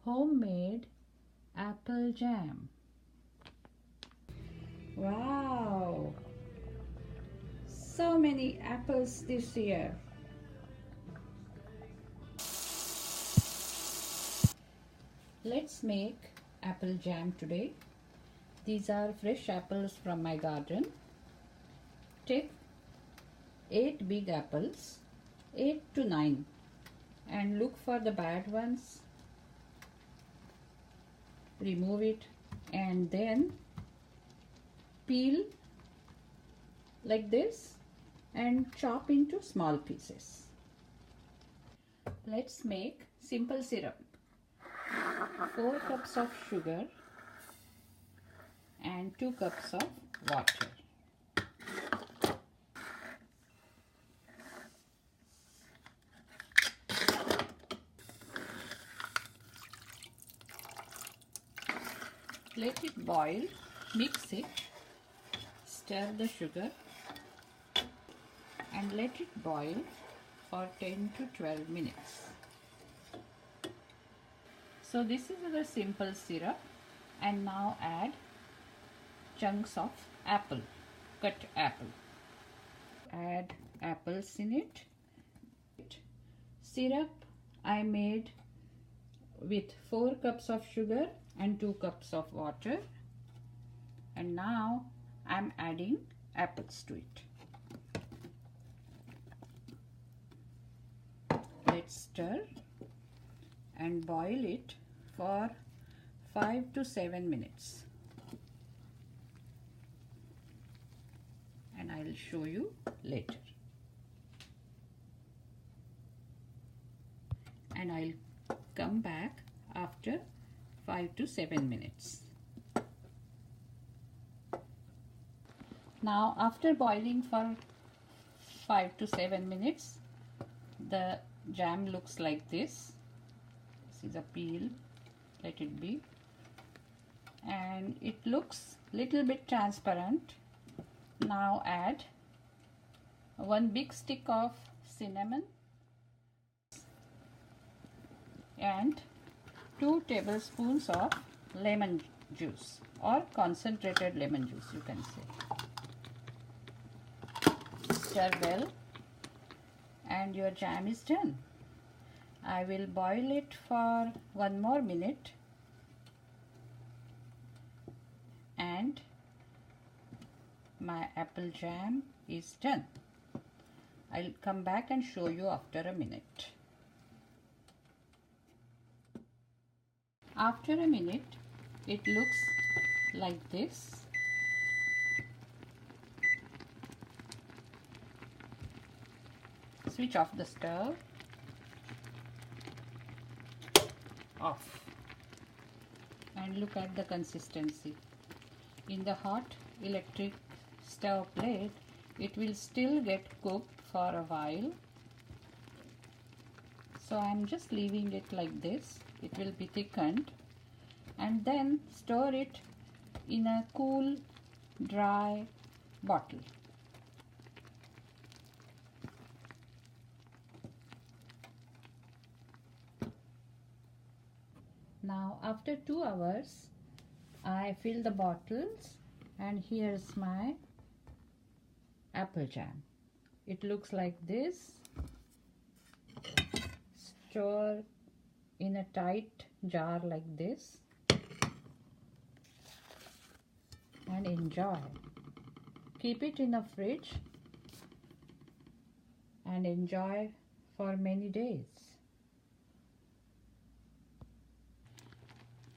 homemade apple jam. Wow! So many apples this year. Let's make apple jam today. These are fresh apples from my garden. Take 8 big apples, 8 to 9, and look for the bad ones. Remove it and then peel like this and chop into small pieces. Let's make simple syrup. 4 cups of sugar and 2 cups of water. Let it boil, mix it, stir the sugar and let it boil for 10 to 12 minutes. So this is the simple syrup, and now add chunks of apple, cut apple. Add apples in it. Syrup I made with 4 cups of sugar and 2 cups of water, and now I'm adding apples to it. Let's stir and boil it for 5 to 7 minutes, and I'll show you later. And I'll come back after 5 to 7 minutes. Now after boiling for 5 to 7 minutes, the jam looks like this. This is a peel, let it be, and it looks little bit transparent. Now add 1 big stick of cinnamon and 2 tablespoons of lemon juice or concentrated lemon juice, you can say. Stir well and your jam is done. I will boil it for 1 more minute and my apple jam is done. I'll come back and show you after a minute. After a minute, it looks like this. Switch off the stove. Off. And look at the consistency. In the hot electric stove plate, it will still get cooked for a while. So I'm just leaving it like this. It will be thickened, and then store it in a cool, dry bottle. Now after 2 hours, I fill the bottles, and here's my apple jam. It looks like this. Store in a tight jar like this and enjoy. Keep it in a fridge and enjoy for many days.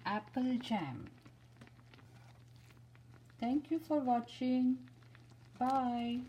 Apple jam. Thank you for watching. Bye.